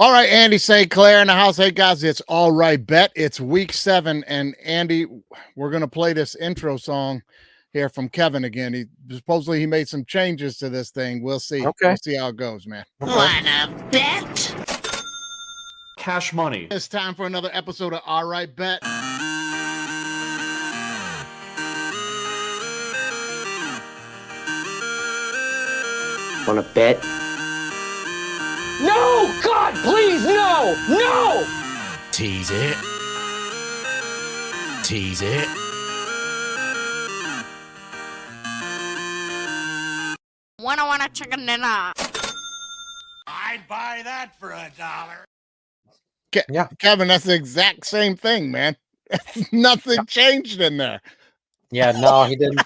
All right, Andy St. Clair in the house. Hey, guys, it's All Right Bet. It's week 7, and Andy, we're going to play this intro song here from Kevin again. Supposedly he made some changes to this thing. We'll see. Okay. We'll see how it goes, man. Wanna bet? Cash money. It's time for another episode of All Right Bet. Wanna bet? No! God, please, no! No! Tease it. Tease it. Wanna chicken dinner. I'd buy that for $1. Yeah. Kevin, that's the exact same thing, man. Nothing changed in there. Yeah, no, he didn't.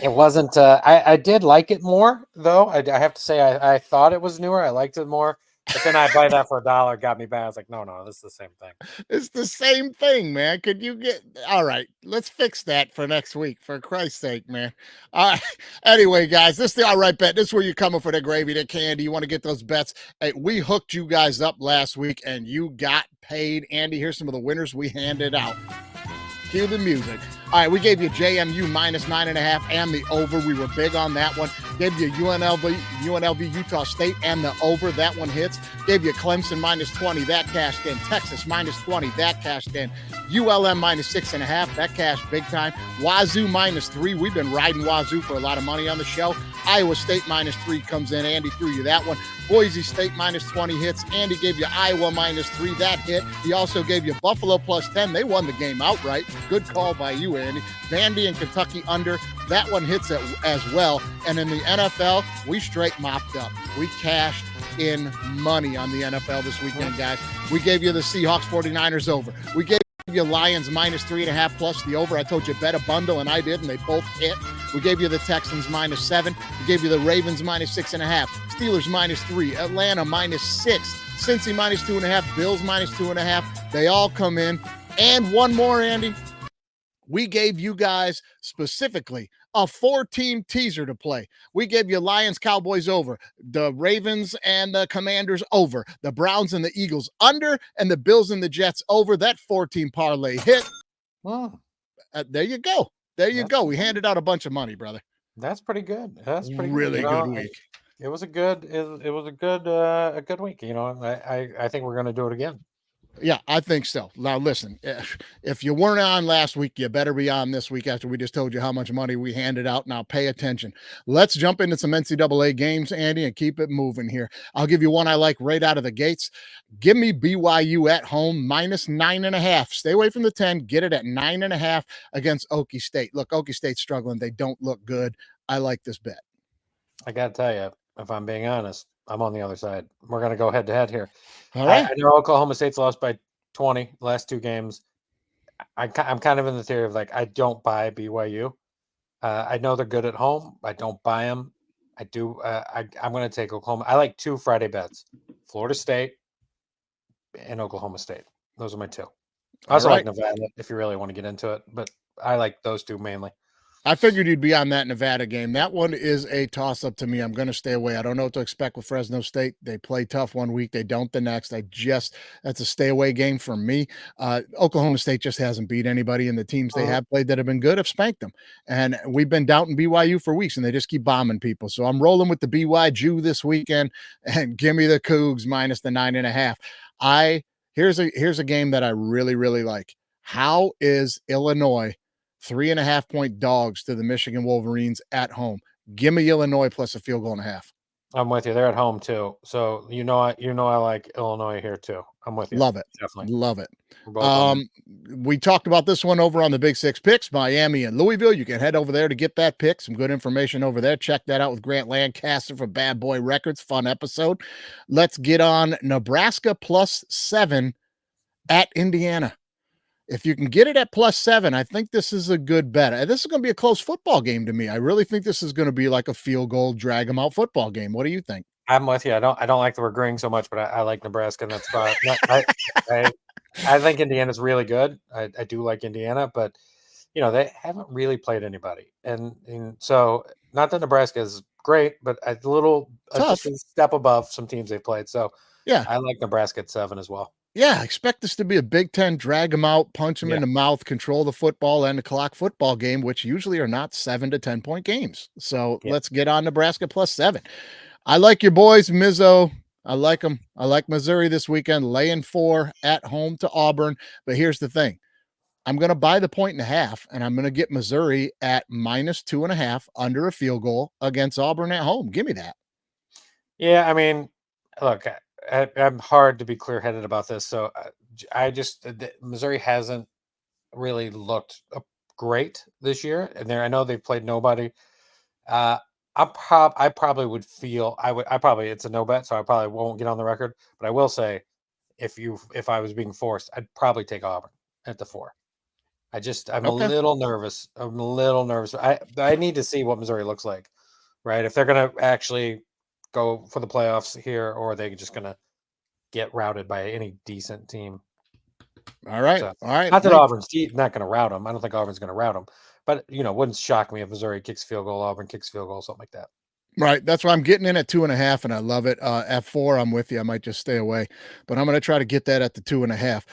It wasn't. I did like it more, though. I have to say, I thought it was newer. I liked it more. But then I buy that for $1. Got me back. I was like, no, this is the same thing. It's the same thing, man. Could you get all right? Let's fix that for next week, for Christ's sake, man. All right. Anyway, guys, this is the All Right Bet. This is where you're coming for the gravy, the candy. You want to get those bets. Hey, we hooked you guys up last week and you got paid. Andy, here's some of the winners we handed out. Cue the music. All right, we gave you JMU minus 9.5 and the over. We were big on that one. Gave you UNLV, Utah State and the over. That one hits. Gave you Clemson minus 20. That cashed in. Texas minus 20. That cashed in. ULM minus 6.5. That cashed big time. Wazoo minus 3. We've been riding Wazoo for a lot of money on the show. Iowa State minus 3 comes in. Andy threw you that one. Boise State minus 20 hits. Andy gave you Iowa minus 3. That hit. He also gave you Buffalo plus 10. They won the game outright. Good call by you, Andy. Vandy and Kentucky under. That one hits it as well. And in the NFL, we straight mopped up. We cashed in money on the NFL this weekend, guys. We gave you the Seahawks 49ers over. We gave you Lions minus 3.5 plus the over. I told you bet a bundle, and I did, and they both hit. We gave you the Texans minus 7. We gave you the Ravens minus 6.5. Steelers minus 3. Atlanta minus 6. Cincy minus 2.5. Bills minus 2.5. They all come in. And one more, Andy. We gave you guys specifically a 4-team teaser to play. We gave you Lions, Cowboys over, the Ravens and the Commanders over, the Browns and the Eagles under, and the Bills and the Jets over. That 4-team parlay hit. Well, There you go. There you go. We handed out a bunch of money, brother. that's pretty good. That's pretty Really good. good week. It was a good. It was a good week. I think we're gonna do it again. Yeah, I think so. Now, listen, if you weren't on last week, you better be on this week after we just told you how much money we handed out. Now, pay attention. Let's jump into some NCAA games, Andy, and keep it moving here. I'll give you one I like right out of the gates. Give me BYU at home, minus 9.5. Stay away from the 10. Get it at 9.5 against Okie State. Look, Okie State's struggling. They don't look good. I like this bet. I got to tell you, if I'm being honest, I'm on the other side. We're going to go head to head here. All right. I know Oklahoma State's lost by 20 last 2 games. I'm kind of in the theory of I don't buy BYU. I know they're good at home. I don't buy them. I do. I'm going to take Oklahoma. I like 2 Friday bets: Florida State and Oklahoma State. Those are my 2. I also like Nevada if you really want to get into it, but I like those 2 mainly. I figured you'd be on that Nevada game. That one is a toss-up to me. I'm going to stay away. I don't know what to expect with Fresno State. They play tough one week. They don't the next. That's a stay-away game for me. Oklahoma State just hasn't beat anybody, and the teams they have played that have been good have spanked them. And we've been doubting BYU for weeks, and they just keep bombing people. So I'm rolling with the BYU this weekend, and give me the Cougs minus the 9.5. Here's a game that I really, really like. How is Illinois 3.5-point dogs to the Michigan Wolverines at home? Give me Illinois plus a field goal and a half. I'm with you. They're at home too, so I like Illinois here too. I'm with you. Love it. Definitely Love it. We talked about this one over on the Big Six picks, Miami and Louisville. You can head over there to get that pick. Some good information over there. Check that out with Grant Lancaster from Bad Boy Records. Fun episode. Let's get on Nebraska plus 7 at Indiana. If you can get it at plus 7, I think this is a good bet. This is going to be a close football game to me. I really think this is going to be like a field goal, drag them out football game. What do you think? I'm with you. I don't like that we're agreeing so much, but I like Nebraska in that spot. I think Indiana's really good. I do like Indiana, but they haven't really played anybody, and so not that Nebraska is great, but a little just a step above some teams they've played. So Yeah. I like Nebraska at 7 as well. Yeah, expect this to be a Big Ten, drag them out, punch them in the mouth, control the football, and the clock football game, which usually are not 7 to 10 point games. So Yeah. let's get on Nebraska +7. I like your boys, Mizzo. I like them. I like Missouri this weekend, laying 4 at home to Auburn. But here's the thing. I'm going to buy the 1.5, and I'm going to get Missouri at -2.5 under a field goal against Auburn at home. Give me that. Yeah, I mean, look, I'm hard to be clear-headed about this. So I just Missouri hasn't really looked great this year, and I know they've played nobody. I probably would feel I probably it's a no bet, so I probably won't get on the record. But I will say, if I was being forced, I'd probably take Auburn at the 4. I'm a Okay. little nervous. I'm a little nervous. I need to see what Missouri looks like, right? If they're going to actually go for the playoffs here, or are they just going to get routed by any decent team? All right. So, All right. not that Hey, Auburn's not going to rout them. I don't think Auburn's going to rout them, but it wouldn't shock me if Missouri kicks field goal, Auburn kicks field goal, something like that. right. That's why I'm getting in at 2.5, and I love it. At 4, I'm with you. I might just stay away, but I'm going to try to get that at the 2.5.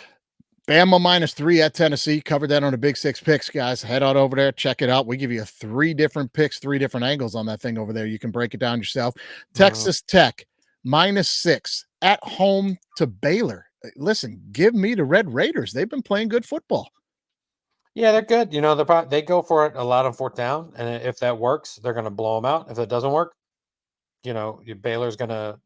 Bama -3 at Tennessee. Covered that on the Big Six picks, guys. Head on over there, check it out. We give you 3 different picks, 3 different angles on that thing over there. You can break it down yourself. Texas Tech -6 at home to Baylor. Listen, give me the Red Raiders. They've been playing good football. Yeah, they're good. They go for it a lot on 4th down, and if that works, they're going to blow them out. If that doesn't work, Baylor's going to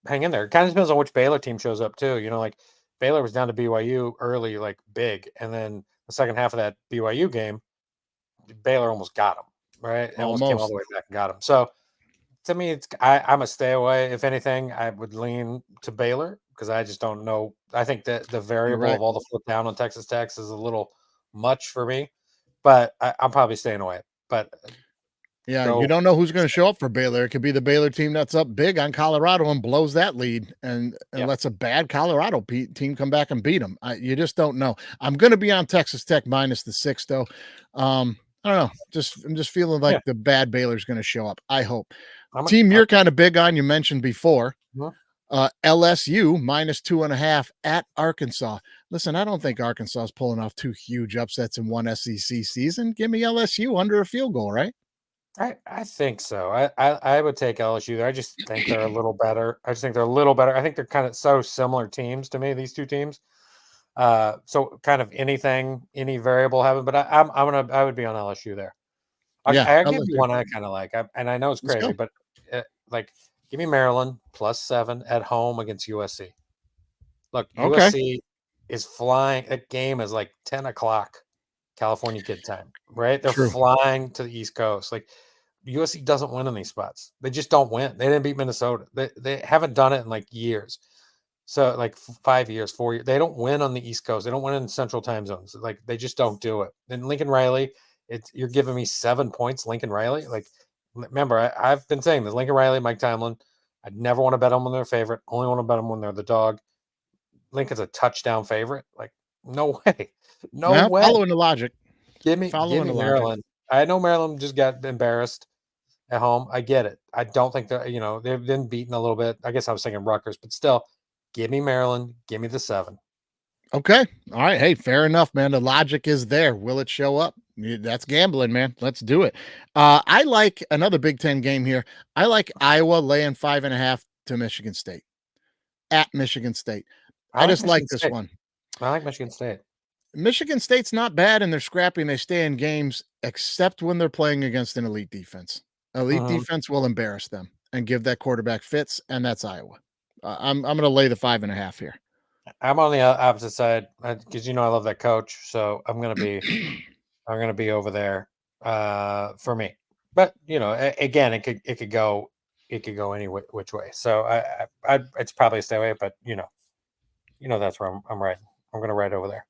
hang in there. It kind of depends on which Baylor team shows up too. Like Baylor was down to BYU early, like big, and then the second half of that BYU game, Baylor almost got them. Right, it almost came all the way back and got them. So to me, I'm a stay away. If anything, I would lean to Baylor because I just don't know. I think that the variable right. of all the 4th down on Texas Tech is a little much for me, but I'm probably staying away. But Yeah, you don't know who's going to show up for Baylor. It could be the Baylor team that's up big on Colorado and blows that lead and lets a bad Colorado team come back and beat them. You just don't know. I'm going to be on Texas Tech -6, though. I don't know. I'm just feeling like the bad Baylor's going to show up. I hope. Team you're kind of big on, you mentioned before. LSU -2.5 at Arkansas. Listen, I don't think Arkansas is pulling off 2 huge upsets in one SEC season. Give me LSU under a field goal, right? I think so. I would take LSU there. I just think they're a little better. I think they're kind of so similar teams to me, these 2 teams. So kind of any variable happen, but I would be on LSU there. I'll give you one I kind of like, and I know it's crazy, but give me Maryland +7 at home against USC. Look, USC is flying. That game is like 10 o'clock California kid time, right? They're flying to the East Coast. Like USC doesn't win in these spots. They just don't win. They didn't beat Minnesota. They haven't done it in like years. So like 5 years, 4 years. They don't win on the East Coast. They don't win in central time zones. Like they just don't do it. And Lincoln Riley, you're giving me 7 points, Lincoln Riley. Like remember, I've been saying this, Lincoln Riley, Mike Tomlin. I'd never want to bet them when they're a favorite. Only want to bet them when they're the dog. Lincoln's a touchdown favorite. Like no way. No way. Following the logic. Give me Maryland. I know Maryland just got embarrassed at home. I get it. I don't think that they've been beaten a little bit. I guess I was thinking Rutgers, but still, give me Maryland. Give me the 7. Okay. All right. Hey, fair enough, man. The logic is there. Will it show up? That's gambling, man. Let's do it. I like another Big Ten game here. I like Iowa laying 5.5 to Michigan State at Michigan State. I just like this one. I like Michigan State. Michigan State's not bad, and they're scrappy, and they stay in games, except when they're playing against an elite defense. Elite defense will embarrass them and give that quarterback fits, and that's Iowa. I'm going to lay the 5.5 here. I'm on the opposite side because I love that coach, so I'm going to be over there for me. But again, it could go any which way. So it's probably a stay away, but that's where I'm right. I'm going to ride over there.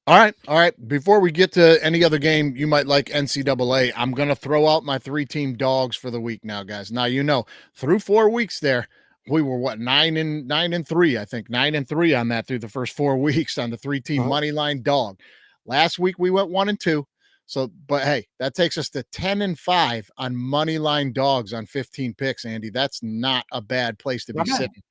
All right. Before we get to any other game you might like NCAA, I'm going to throw out my 3-team dogs for the week now, guys. Now, through 4 weeks there, we were 9-3, I think 9-3 on that through the first 4 weeks on the 3-team money line dog. Last week we went 1-2. So, but hey, that takes us to 10-5 on money line dogs on 15 picks, Andy. That's not a bad place to be sitting.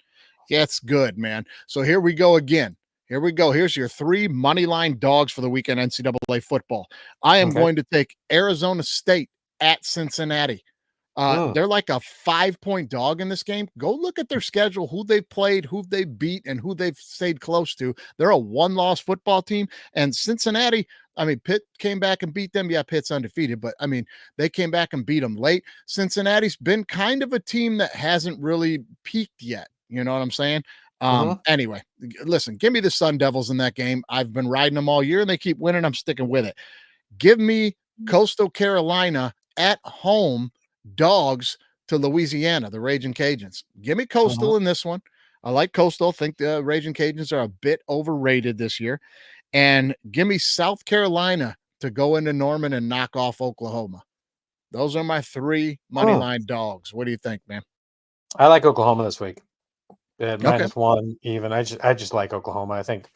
That's good, man. So here we go again. Here we go. Here's your 3 money line dogs for the weekend NCAA football. I am going to take Arizona State at Cincinnati. They're like a 5-point dog in this game. Go look at their schedule, who they've played, who they beat, and who they've stayed close to. They're a 1-loss football team. And Cincinnati, I mean, Pitt came back and beat them. Yeah, Pitt's undefeated, but I mean, they came back and beat them late. Cincinnati's been kind of a team that hasn't really peaked yet. You know what I'm saying? Anyway, listen, give me the Sun Devils in that game. I've been riding them all year and they keep winning. I'm sticking with it. Give me Coastal Carolina at home dogs to Louisiana, the Raging Cajuns. Give me Coastal in this one. I like Coastal. Think the Raging Cajuns are a bit overrated this year. And give me South Carolina to go into Norman and knock off Oklahoma. Those are my 3 money line dogs. What do you think, man? I like Oklahoma this week. -1 even. I just like Oklahoma. I think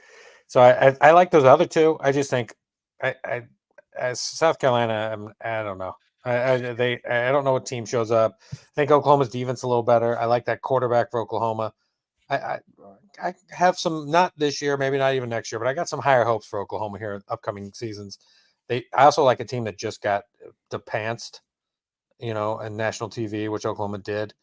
so. I like those other 2. I just think as South Carolina, I don't know. I don't know what team shows up. I think Oklahoma's defense a little better. I like that quarterback for Oklahoma. I have some, not this year, maybe not even next year, but I got some higher hopes for Oklahoma here in upcoming seasons. I also like a team that just got pantsed, in national TV, which Oklahoma did.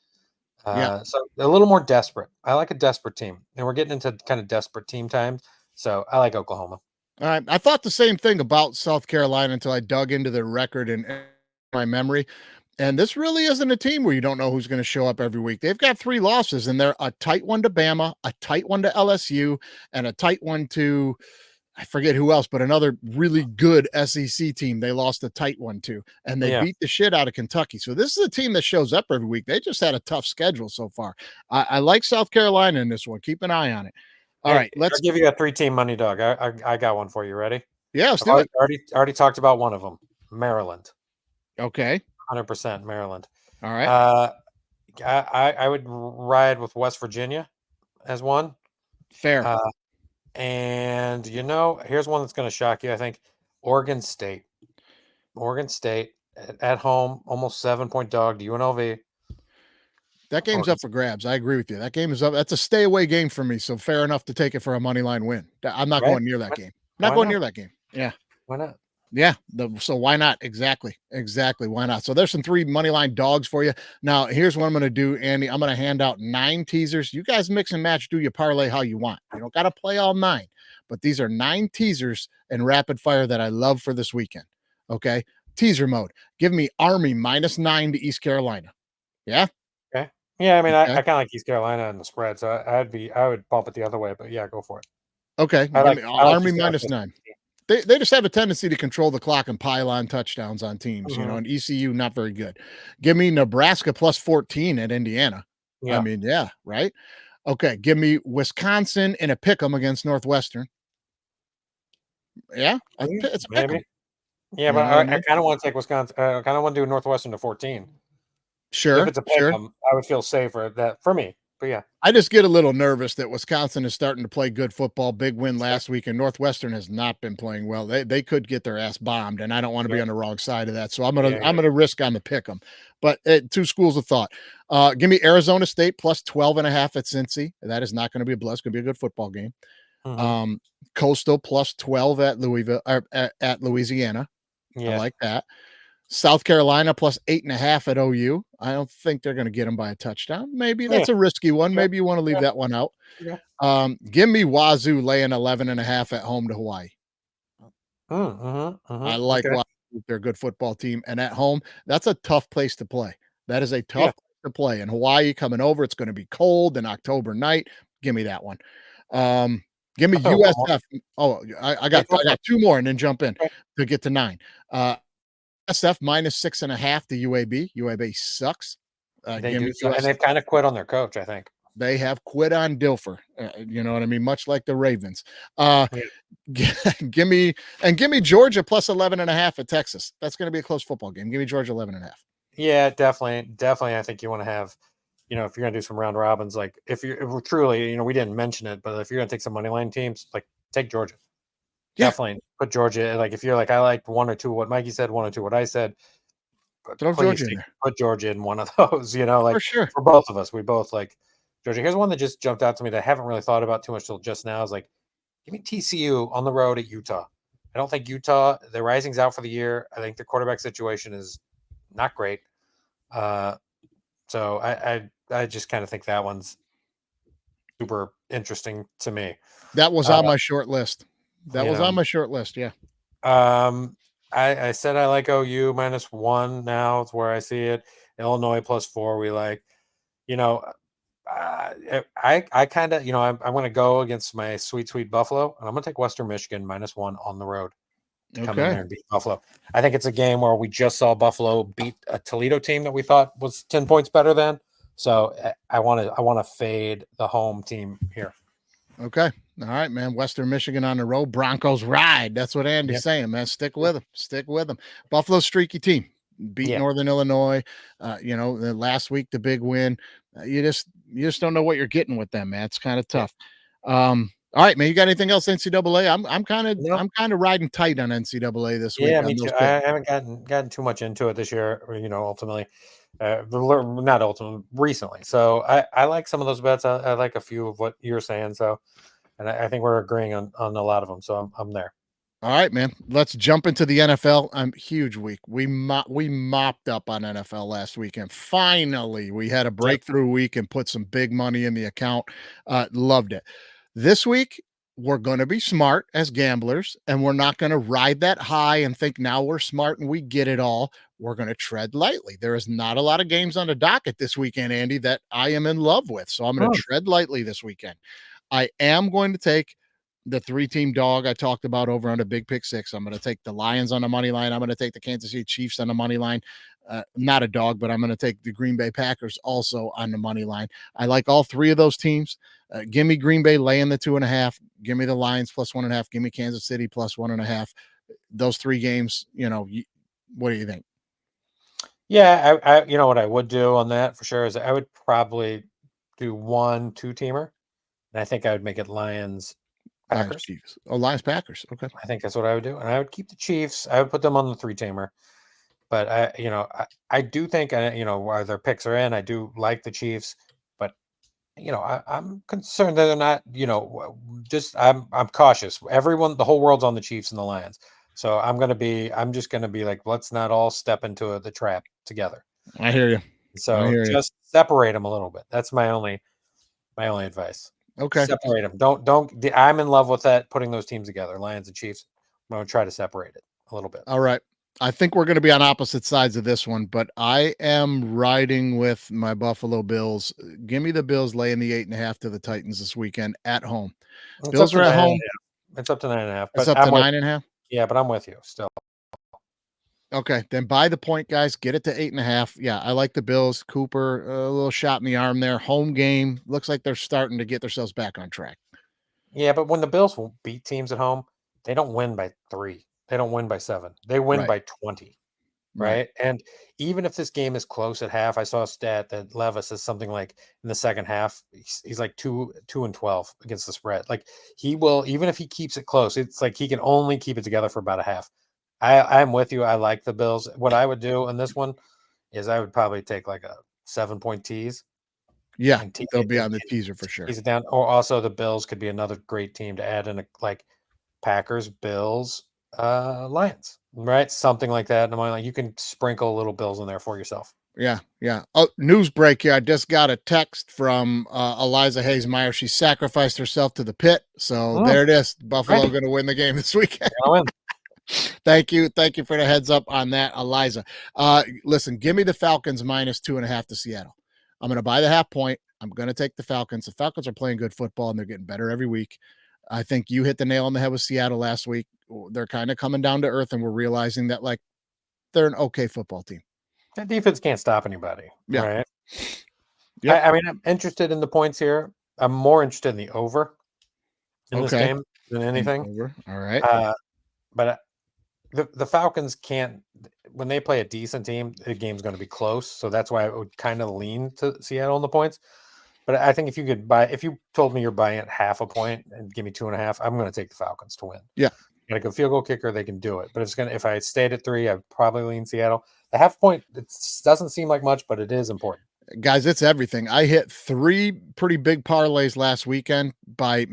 So a little more desperate. I like a desperate team, and we're getting into kind of desperate team times. So I like Oklahoma. All right. I thought the same thing about South Carolina until I dug into their record and my memory. And this really isn't a team where you don't know who's going to show up every week. They've got 3 losses, and they're a tight one to Bama, a tight one to LSU, and a tight one to, I forget who else, but another really good SEC team they lost a tight one to, and they beat the shit out of Kentucky. So this is a team that shows up every week. They just had a tough schedule so far. I like South Carolina in this one. Keep an eye on it. All right, let's give you a 3-team money dog. I got one for you. Ready? Yeah, let's do it. Already talked about one of them, Maryland. Okay. 100% Maryland. All right. I would ride with West Virginia as one. Fair. And here's one that's going to shock you. I think Oregon State. Oregon State at home, almost 7-point dog to UNLV. That game's up for grabs. I agree with you. That game is up. That's a stay away game for me. So fair enough to take it for a money line win. I'm not going near that game. Not going near that game. Yeah. Why not? Yeah. So why not? Exactly. Why not? So there's some 3 money line dogs for you. Now, here's what I'm going to do, Andy. I'm going to hand out 9 teasers. You guys mix and match, do your parlay how you want. You don't got to play all 9, but these are 9 teasers in rapid fire that I love for this weekend. Okay. Teaser mode. Give me Army -9 to East Carolina. Yeah. Okay. Yeah. I mean, I kind of like East Carolina in the spread, so I would bump it the other way, but yeah, go for it. Okay. Army -9. They just have a tendency to control the clock and pile on touchdowns on teams, and ECU not very good. Give me Nebraska +14 at Indiana. Yeah. I mean, yeah, right. Okay. Give me Wisconsin in a pick'em against Northwestern. Yeah. It's a pick'em. Yeah, but I kind of want to take Wisconsin. I kind of want to do Northwestern to 14. Sure. If it's a pick'em, I would feel safer that for me. But yeah, I just get a little nervous that Wisconsin is starting to play good football. Big win last week, and Northwestern has not been playing well. They could get their ass bombed, and I don't want to be on the wrong side of that. So I'm gonna risk on the pick 'em. But 2 schools of thought. Give me Arizona State +12.5 at Cincy. That is not going to be a bluff. It's going to be a good football game. Coastal +12 at Louisville at Louisiana. Yeah. I like that. South Carolina +8.5 at OU. I don't think they're going to get them by a touchdown. Maybe that's a risky one. Maybe you want to leave that one out. Yeah. Give me Wazoo laying 11.5 at home to Hawaii. I like Wazoo. They're a good football team, and at home, that's a tough place to play. That is a tough place to play. And Hawaii coming over, it's going to be cold an October night. Give me that one. Give me USF. Oh, I got 2 more, and then jump in to get to 9. SF -6.5 to UAB. UAB sucks. They do, and they've kind of quit on their coach, I think. They have quit on Dilfer. You know what I mean? Much like the Ravens. Give me Georgia +11.5 at Texas. That's going to be a close football game. Give me Georgia 11.5. Yeah, definitely. I think you want to have, if you're going to do some round robins, like if we're truly, we didn't mention it, but if you're going to take some money line teams, like take Georgia. Yeah. Definitely put Georgia. Like if you're like, I like 1 or 2 what Mikey said, 1 or 2 what I said. Throw Georgia in there. Put Georgia in one of those. Like for sure. For both of us, we both like Georgia. Here's one that just jumped out to me that I haven't really thought about too much till just now. Is like, give me TCU on the road at Utah. I don't think Utah, the Rising's out for the year. I think the quarterback situation is not great. So I just kind of think that one's super interesting to me. That was on my short list. That was on my short list. Yeah. I said I like OU -1 now. It's where I see it. Illinois +4 we like. I kind of, I'm going to go against my sweet Buffalo, and I'm going to take Western Michigan -1 on the road to come in there and beat Buffalo. I think it's a game where we just saw Buffalo beat a Toledo team that we thought was 10 points better than. So I want to fade the home team here. Okay. All right, man. Western Michigan on the road. Broncos ride. That's what Andy's saying, man. Stick with them. Stick with them. Buffalo streaky team. Beat Northern Illinois. The last week, the big win. You just don't know what you're getting with them, man. It's kind of tough. All right, man. You got anything else NCAA? I'm kind of riding tight on NCAA this week. Yeah, me too. I haven't gotten too much into it this year. Ultimately, not ultimately, recently. So I like some of those bets. I like a few of what you're saying. So, and I think we're agreeing on a lot of them. So I'm there. All right, man. Let's jump into the NFL. Huge week. We mopped up on NFL last weekend. Finally, we had a breakthrough week and put some big money in the account. Loved it. This week, we're going to be smart as gamblers, and we're not going to ride that high and think now we're smart and we get it all. We're going to tread lightly. There is not a lot of games on the docket this weekend, Andy, that I am in love with. So I'm going to tread lightly this weekend. I am going to take the 3-team dog I talked about over on the Big Pick 6. I'm going to take the Lions on the money line. I'm going to take the Kansas City Chiefs on the money line. Not a dog, but I'm going to take the Green Bay Packers also on the money line. I like all three of those teams. Give me Green Bay laying the 2.5. Give me the Lions +1.5. Give me Kansas City +1.5. Those three games, what do you think? Yeah, I what I would do on that for sure is I would probably do 1 2-teamer, and I think I would make it Lions Packers. Chiefs. Oh, Lions Packers. Okay. I think that's what I would do, and I would keep the Chiefs. I would put them on the 3-teamer, but I do think while their picks are in, I do like the Chiefs, but I'm concerned that they're not. I'm cautious. The whole world's on the Chiefs and the Lions. So I'm just gonna be like, let's not all step into the trap together. I hear you. So just separate them a little bit. That's my only advice. Okay. Separate them. Don't. I'm in love with that. Putting those teams together, Lions and Chiefs. I'm gonna try to separate it a little bit. All right. I think we're going to be on opposite sides of this one, but I am riding with my Buffalo Bills. Give me the Bills laying the 8.5 to the Titans this weekend at home. Bills are at home. It's up to 9.5. It's up to 9.5. Yeah, but I'm with you still. Okay, then buy the point, guys. Get it to 8.5. Yeah, I like the Bills. Cooper, a little shot in the arm there. Home game. Looks like they're starting to get themselves back on track. Yeah, but when the Bills will beat teams at home, they don't win by 3. They don't win by 7. They win by 20. Right? And even if this game is close at half, I saw a stat that Levis is something like in the second half, he's like 2-12 against the spread. Like he will, even if he keeps it close, it's like he can only keep it together for about a half. I'm with you. I like the Bills. What I would do in this one is I would probably take like a 7-point tease. Yeah, they'll be on the teaser for sure. Tease it down. Or also the Bills could be another great team to add in, like Packers, Bills, Lions, right? Something like that. And I'm like, you can sprinkle little Bills in there for yourself. Yeah. Oh, news break here. I just got a text from Eliza Hayes-Meyer. She sacrificed herself to the pit. So there it is. Buffalo going to win the game this weekend. Thank you for the heads up on that, Eliza. Listen, give me the Falcons -2.5 to Seattle. I'm going to buy the half point. I'm going to take the Falcons. The Falcons are playing good football, and they're getting better every week. I think you hit the nail on the head with Seattle last week. They're kind of coming down to earth, and we're realizing that, like, they're an okay football team. That defense can't stop anybody. Yeah. Right? Yeah. I mean, I'm interested in the points here. I'm more interested in the over in this game than anything. Over. All right. But the Falcons can't, when they play a decent team, the game's going to be close. So that's why I would kind of lean to Seattle in the points. But I think if you told me you're buying at half a point and give me 2.5, I'm going to take the Falcons to win. Yeah. Like a field goal kicker, they can do it. But if I stayed at 3, I'd probably lean Seattle. The half point, it doesn't seem like much, but it is important. Guys, it's everything. I hit 3 pretty big parlays last weekend by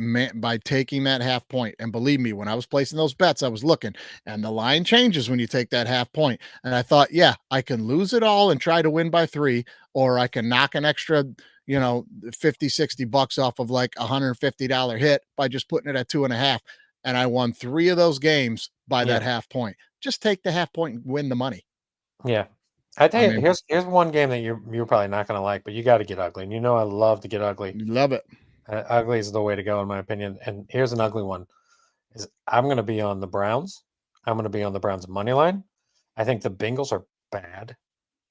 taking that half point. And believe me, when I was placing those bets, I was looking, and the line changes when you take that half point. And I thought, yeah, I can lose it all and try to win by 3, or I can knock an extra, 50, $60 off of like $150 hit by just putting it at 2.5. And I won 3 of those games by that half point. Just take the half point and win the money. Yeah. I tell I you, mean, here's one game that you're probably not going to like, but you got to get ugly. And I love to get ugly. love it. Ugly is the way to go, in my opinion. And here's an ugly one: is I'm going to be on the Browns. I'm going to be on the Browns money line. I think the Bengals are bad,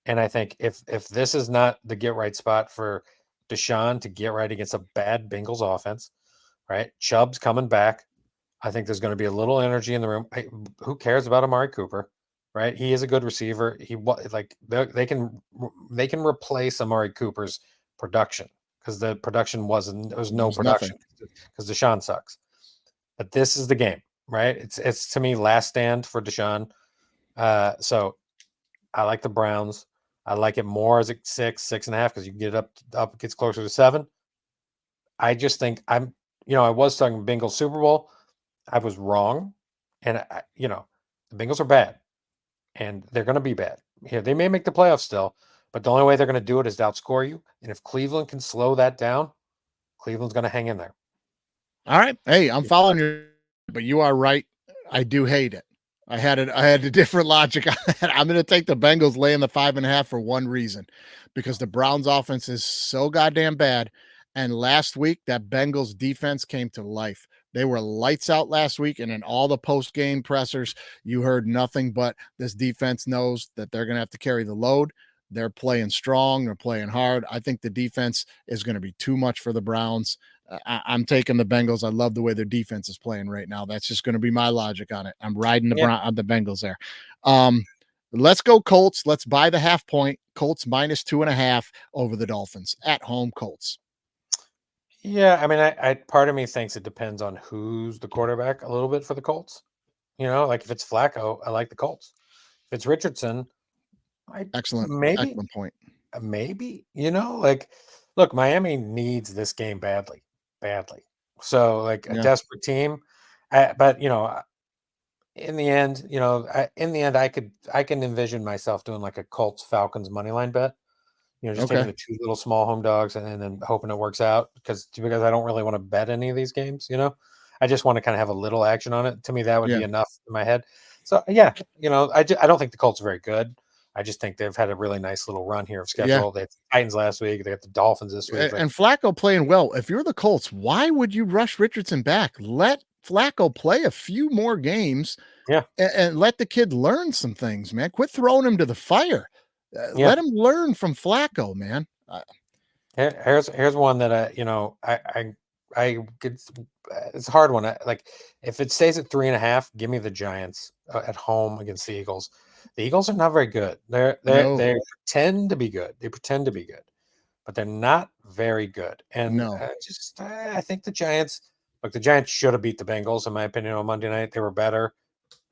and I think if this is not the get right spot for Deshaun to get right against a bad Bengals offense, right? Chubb's coming back. I think there's going to be a little energy in the room. Who cares about Amari Cooper? Right, he is a good receiver. They can replace Amari Cooper's production, because the production there was no production because Deshaun sucks. But this is the game, right? It's to me last stand for Deshaun. So I like the Browns. I like it more as a 6.5, because you can get it up, it gets closer to 7. I just think I was talking Bengals Super Bowl. I was wrong, and the Bengals are bad. And they're going to be bad. Here, they may make the playoffs still, but the only way they're going to do it is to outscore you. And if Cleveland can slow that down, Cleveland's going to hang in there. All right. Hey, I'm following you, but you are right. I do hate it. I had a different logic. I'm going to take the Bengals laying the 5.5 for one reason, because the Browns offense is so goddamn bad. And last week, that Bengals defense came to life. They were lights out last week, and in all the post-game pressers, you heard nothing but this defense knows that they're going to have to carry the load. They're playing strong. They're playing hard. I think the defense is going to be too much for the Browns. I'm taking the Bengals. I love the way their defense is playing right now. That's just going to be my logic on it. I'm riding the Bengals there. Let's go Colts. Let's buy the half point. Colts minus 2.5 over the Dolphins at home. Colts. Yeah, I mean, I part of me thinks it depends on who's the quarterback a little bit for the Colts. Like if it's Flacco, I like the Colts. If it's Richardson, Excellent point. Maybe, look, Miami needs this game badly. So like a desperate team, but in the end, I can envision myself doing like a Colts Falcons money line bet. Taking the 2 little small home dogs and then hoping it works out, because I don't really want to bet any of these games. I just want to kind of have a little action on it. To me, that would be enough in my head. So I don't think the Colts are very good. I just think they've had a really nice little run here of schedule. They had the Titans last week. They had the Dolphins this week. And Flacco playing well. If you're the Colts, why would you rush Richardson back? Let Flacco play a few more games. And let the kid learn some things, man. Quit throwing him to the fire. Let him learn from Flacco, man. Here's one that I could. It's a hard one. Like if it stays at 3.5, give me the Giants at home against the Eagles. The Eagles are not very good. They pretend to be good. They pretend to be good, but they're not very good. And I think the Giants. Look, the Giants should have beat the Bengals, in my opinion, on Monday night. They were better,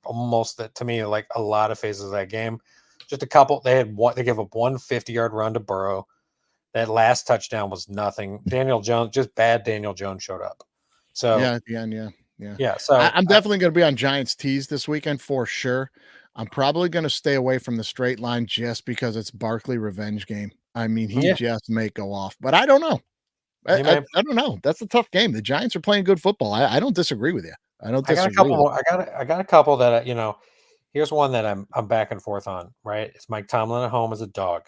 almost to me, like a lot of phases of that game. Just a couple. They gave up 150-yard run to Burrow. That last touchdown was nothing. Daniel Jones showed up. So at the end, yeah. So I'm definitely going to be on Giants tees this weekend for sure. I'm probably going to stay away from the straight line just because it's Barkley revenge game. I mean, he just may go off, but I don't know. I don't know. That's a tough game. The Giants are playing good football. I don't disagree with you. I got a couple more. I got a couple that Here's one that I'm back and forth on. Right, it's Mike Tomlin at home as a dog.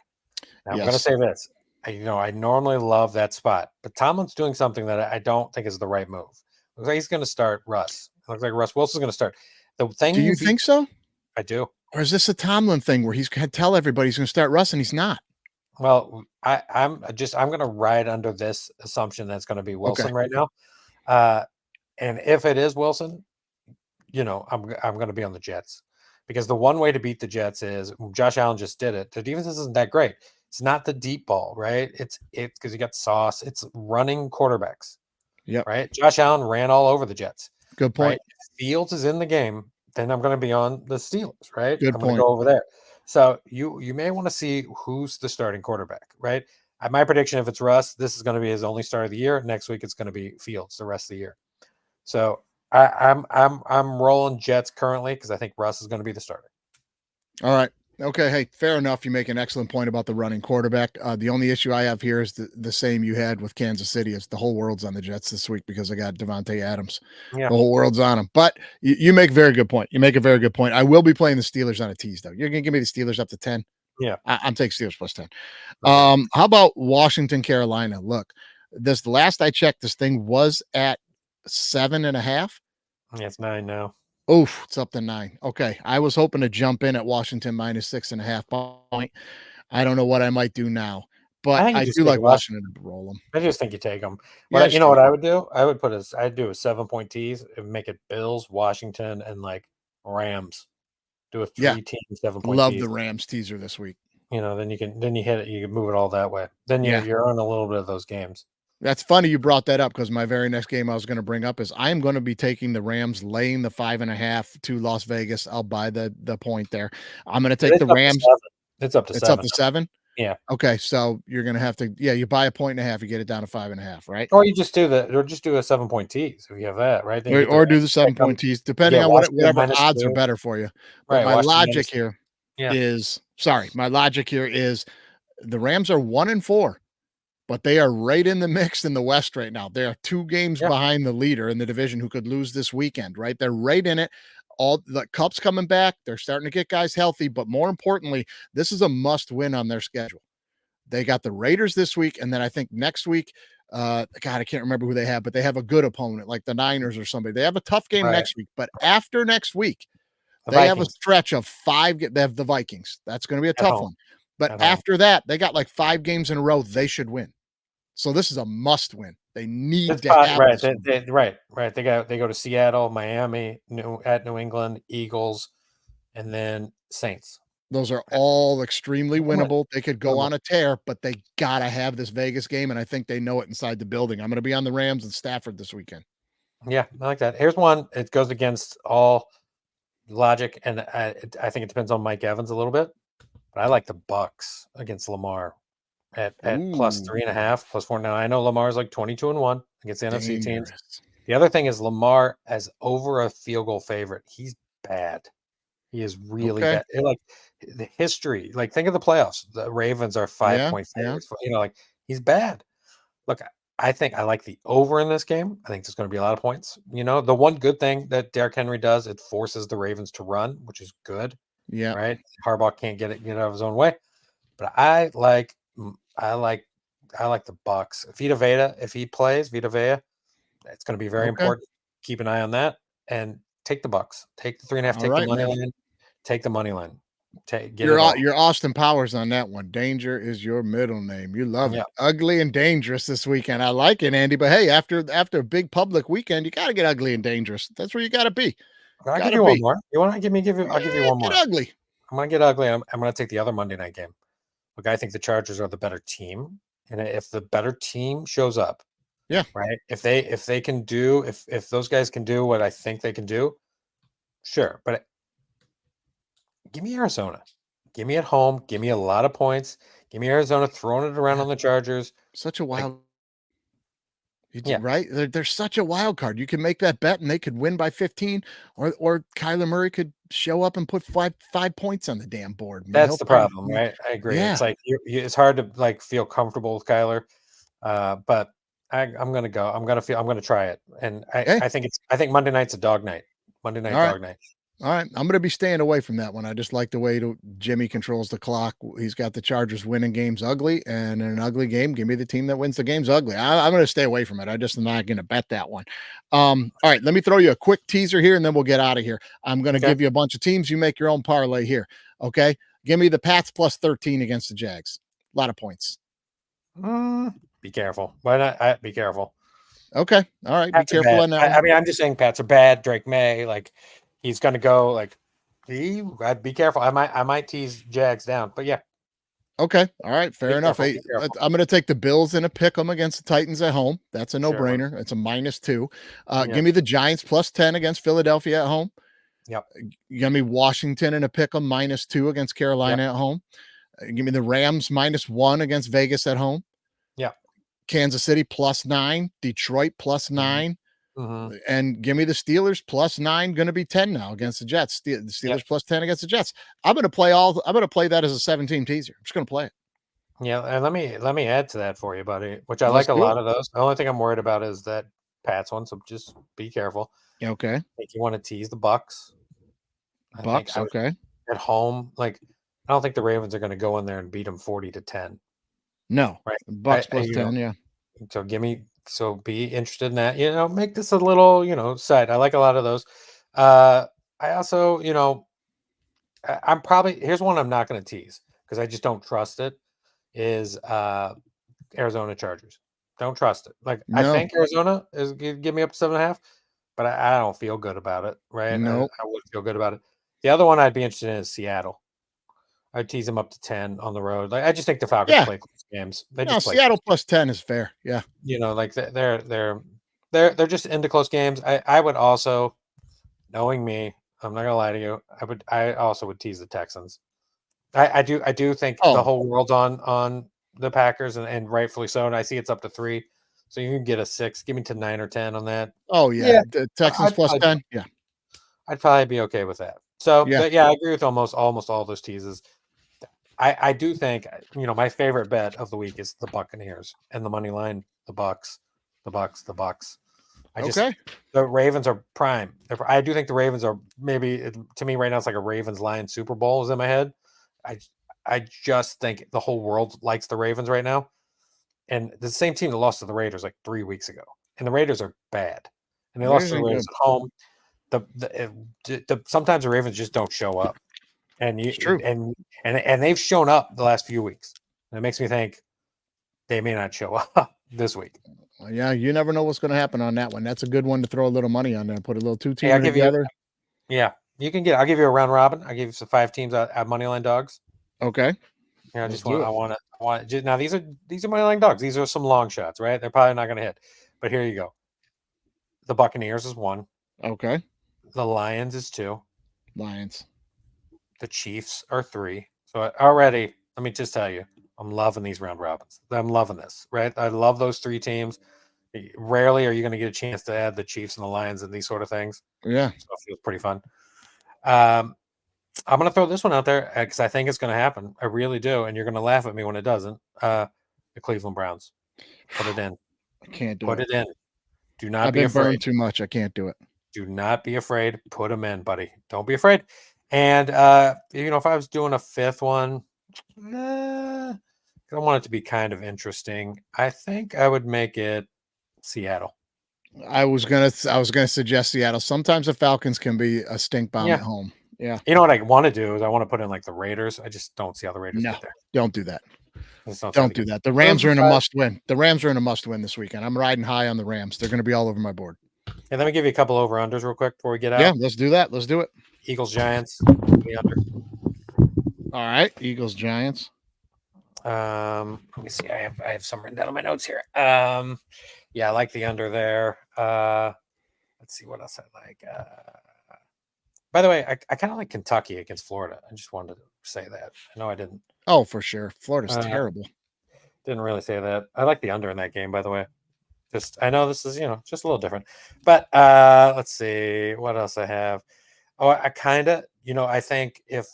Now, I'm going to say this. I normally love that spot, but Tomlin's doing something that I don't think is the right move. Looks like he's going to start Russ. Looks like Russ Wilson's going to start. The thing. Do you think so? I do. Or is this a Tomlin thing where he's going to tell everybody he's going to start Russ and he's not? Well, I'm going to ride under this assumption that it's going to be Wilson right now. And if it is Wilson, I'm going to be on the Jets, because the one way to beat the Jets is Josh Allen just did it. The defense isn't that great. It's not the deep ball, right? It's because you got Sauce. It's running quarterbacks. Yeah. Right. Josh Allen ran all over the Jets. Good point. Right? If Fields is in the game, then I'm going to be on the Steelers. Right. Good I'm point. going to go over there. So you may want to see who's the starting quarterback. Right. My prediction, if it's Russ, this is going to be his only start of the year. Next week, it's going to be Fields the rest of the year. So I'm rolling Jets currently because I think Russ is going to be the starter. All right. Okay. Hey, fair enough. You make an excellent point about the running quarterback. The only issue I have here is the same you had with Kansas City. Is the whole world's on the Jets this week because I got Devontae Adams. Yeah. The whole world's on him. But you make a very good point. You make a very good point. I will be playing the Steelers on a tease, though. You're going to give me the Steelers up to 10? Yeah. I'm taking Steelers plus 10. Okay. How about Washington, Carolina? Look, the last I checked, this thing was at 7.5. Yeah, it's 9 now. Oof, it's up to 9. Okay. I was hoping to jump in at Washington minus 6.5 point. I don't know what I might do now, but I do like Washington to roll them. I just think you take them. Yeah, You know what I would do? I'd do a 7-point tease and make it Bills, Washington, and like Rams. Do a 3-team 7-point Love tease. the Rams teaser this week. Then you hit it. You can move it all that way. Then you're on a little bit of those games. That's funny you brought that up because my very next game I was going to bring up is I'm going to be taking the Rams laying the 5.5 to Las Vegas. I'll buy the point there. I'm going to take the Rams. It's up to 7. It's up to 7. Yeah. Okay. So you're going to have to, you buy a 1.5, you get it down to 5.5, right? Or you just do a 7-point tease if you have that, right? Then or do the 7-point tease, depending on whatever odds are better for you. But right. my logic here is the Rams are 1-4. But they are right in the mix in the West right now. They are 2 games behind the leader in the division who could lose this weekend, right? They're right in it. All the Cup's coming back. They're starting to get guys healthy. But more importantly, this is a must win on their schedule. They got the Raiders this week. And then I think next week, God, I can't remember who they have, but they have a good opponent like the Niners or somebody. They have a tough game next week. But after next week, they have a stretch of 5. They have the Vikings. That's going to be a tough one. But after that, they got like 5 games in a row they should win. So this is a must win. They need to have right. They go to Seattle, Miami, New England, Eagles, and then Saints. Those are all extremely winnable. They could go on a tear, but they gotta have this Vegas game, and I think they know it inside the building. I'm going to be on the Rams and Stafford this weekend. Yeah, I like that. Here's one. It goes against all logic, and I think it depends on Mike Evans a little bit, but I like the Bucks against Lamar. At plus 3.5, plus 4. Now I know Lamar's like 22-1 against the NFC teams. The other thing is Lamar as over a field goal favorite. He's bad. He is really bad. Like the history. Like think of the playoffs. The Ravens are 5-point favorites. Like he's bad. Look, I think I like the over in this game. I think there's going to be a lot of points. The one good thing that Derrick Henry does, it forces the Ravens to run, which is good. Yeah. Right. Harbaugh can't get out of his own way. But I like the Bucks. If he plays Vita Vea, it's going to be very important. Keep an eye on that and take the Bucks. Take the 3.5. Take the money line. Take the money line. You're Austin Powers on that one. Danger is your middle name. You love it. Ugly and dangerous this weekend. I like it, Andy. But hey, after a big public weekend, you got to get ugly and dangerous. That's where you got to be. I'll give you one more. You want to give me? I'll give you one more. Get ugly. I'm going to get ugly. I'm going to take the other Monday night game. Look, I think the Chargers are the better team, and if the better team shows up, right. If those guys can do what I think they can do, sure. But give me Arizona. Give me at home. Give me a lot of points. Give me Arizona throwing it around on the Chargers. Such a wild. Right? They're such a wild card. You can make that bet and they could win by 15, or Kyler Murray could show up and put five points on the damn board. That's the problem, right? I agree. Yeah. It's like it's hard to like feel comfortable with Kyler, but I'm gonna go. I'm gonna try it, and I think Monday night's a dog night. Monday night dog night. All right, I'm going to be staying away from that one. I just like the way Jimmy controls the clock. He's got the Chargers winning games ugly, and in an ugly game, give me the team that wins the games ugly. I'm going to stay away from it. I just am not going to bet that one. All right, let me throw you a quick teaser here, and then we'll get out of here. I'm going to give you a bunch of teams. You make your own parlay here, okay? Give me the Pats plus 13 against the Jags. A lot of points. Be careful. Why not? Be careful. Okay, all right. Pats be careful on that. I mean, I'm just saying Pats are bad. Drake May, like. He's going to go like, I'd be careful. I might tease Jags down, but yeah. Okay. All right. Fair enough. Hey, I'm going to take the Bills in a pick 'em against the Titans at home. That's a no-brainer. It's a -2. Give me the Giants plus 10 against Philadelphia at home. Yep. Give me Washington in a pick 'em -2 against Carolina at home. Give me the Rams -1 against Vegas at home. Kansas City +9, Detroit +9, and give me the Steelers +9. Going to be 10 now against the Jets. The Steelers +10 against the Jets. I'm going to play that as a 7-team teaser. I'm just going to play it. Yeah, and let me add to that for you, buddy. Which I Let's like a do lot it. of those. The only thing I'm worried about is that Pats one, so just be careful. Okay. I think you want to tease the Bucks. Bucks. Okay. At home, like I don't think the Ravens are going to go in there and beat them 40-10. No. Right. Bucks +10. Yeah. So be interested in that. Make this a little side. I like a lot of those. I also, I'm probably here's one I'm not going to tease because I just don't trust it. Is Arizona Chargers. Don't trust it. Like I think Arizona is give me up to 7.5, but I don't feel good about it. Right? No, I would feel good about it. The other one I'd be interested in is Seattle. I'd tease them up to 10 on the road. Like I just think the Falcons play close games. They just play Seattle +10 is fair. Yeah. Like they're just into close games. I would also, knowing me, I'm not gonna lie to you. I also would tease the Texans. I do think the whole world's on the Packers and rightfully so. And I see it's up to 3, so you can get a 6. Give me to 9 or 10 on that. Oh yeah, the Texans +10. Yeah, I'd probably be okay with that. So I agree with almost all those teases. I do think my favorite bet of the week is the Buccaneers and the money line, the Bucks. The Ravens are prime. I do think the Ravens are maybe to me right now it's like a Ravens-Lions Super Bowl is in my head. I just think the whole world likes the Ravens right now, and the same team that lost to the Raiders like 3 weeks ago, and the Raiders are bad, and they lost to the Raiders at home. Sometimes the Ravens just don't show up. And it's true. And they've shown up the last few weeks. And it makes me think they may not show up this week. Well, yeah, you never know what's going to happen on that one. That's a good one to throw a little money on there. Put a little 2-team together. You can I'll give you a round robin. I'll give you some 5 teams at moneyline dogs. Okay. Now these are moneyline dogs. These are some long shots, right? They're probably not going to hit. But here you go. The Buccaneers is 1. Okay. The Lions is 2. Lions. The Chiefs are 3. So already, let me just tell you, I'm loving these round robins. I'm loving this, right? I love those 3 teams. Rarely are you going to get a chance to add the Chiefs and the Lions and these sort of things. Yeah. So it feels pretty fun. I'm going to throw this one out there because I think it's going to happen. I really do. And you're going to laugh at me when it doesn't. The Cleveland Browns. Put it in. I can't do it. Put it in. Do not I've be been afraid. burned too much. I can't do it. Do not be afraid. Put them in, buddy. Don't be afraid. And if I was doing a 5th one, I want it to be kind of interesting. I think I would make it Seattle. I was gonna suggest Seattle. Sometimes the Falcons can be a stink bomb at home. Yeah. You know what I want to do is I want to put in like the Raiders. I just don't see how the Raiders get there. Don't do that. Don't do that. The Rams are in a must-win. The Rams are in a must-win this weekend. I'm riding high on the Rams. They're going to be all over my board. Hey, let me give you a couple over-unders real quick before we get out. Yeah, let's do that. Let's do it. Eagles, Giants, the under. All right, Eagles, Giants. Let me see. I have some written down on my notes here. I like the under there. Let's see what else I like. By the way, I kind of like Kentucky against Florida. I just wanted to say that. I know I didn't. Oh, for sure. Florida's terrible. Didn't really say that. I like the under in that game, by the way. I know this is, just a little different. But let's see what else I have. Oh, I kind of, I think if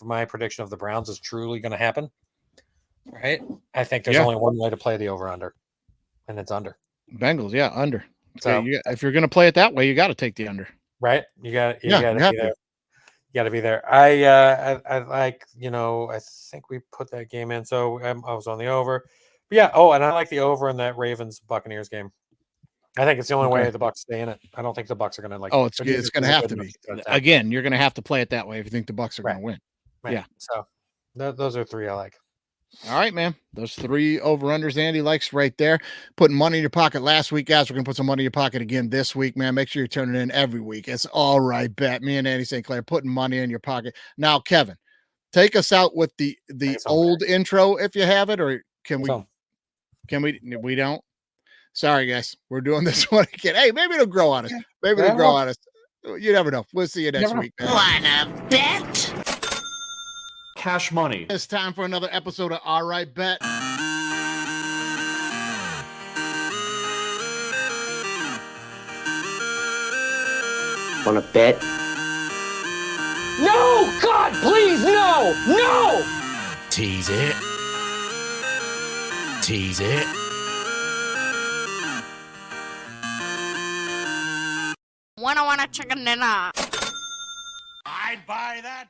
my prediction of the Browns is truly going to happen, right? I think there's only one way to play the over-under, and it's under. Bengals, under. So if you're going to play it that way, you got to take the under. Right? You got to be there. You got to be there. I like, I think we put that game in, so I was on the over. But yeah. Oh, and I like the over in that Ravens Buccaneers game. I think it's the only way the Bucs stay in it. I don't think the Bucs are going to like. Oh, it's going to have to be. Again, you're going to have to play it that way if you think the Bucs are going to win. Right. Yeah. So those are 3 I like. All right, man. Those 3 over-unders Andy likes right there. Putting money in your pocket last week, guys. We're going to put some money in your pocket again this week, man. Make sure you're turning in every week. It's all right, bet. Me and Andy St. Clair putting money in your pocket. Now, Kevin, take us out with the old intro if you have it, or can we? We don't? Sorry, guys. We're doing this one again. Hey, maybe it'll grow on us. Maybe it'll grow on us. You never know. We'll see you next week, man. Wanna bet? Cash money. It's time for another episode of All Right Bet. Wanna bet? No! God, please, no! No! Tease it. Tease it. Wanna chicken dinner. I'd buy that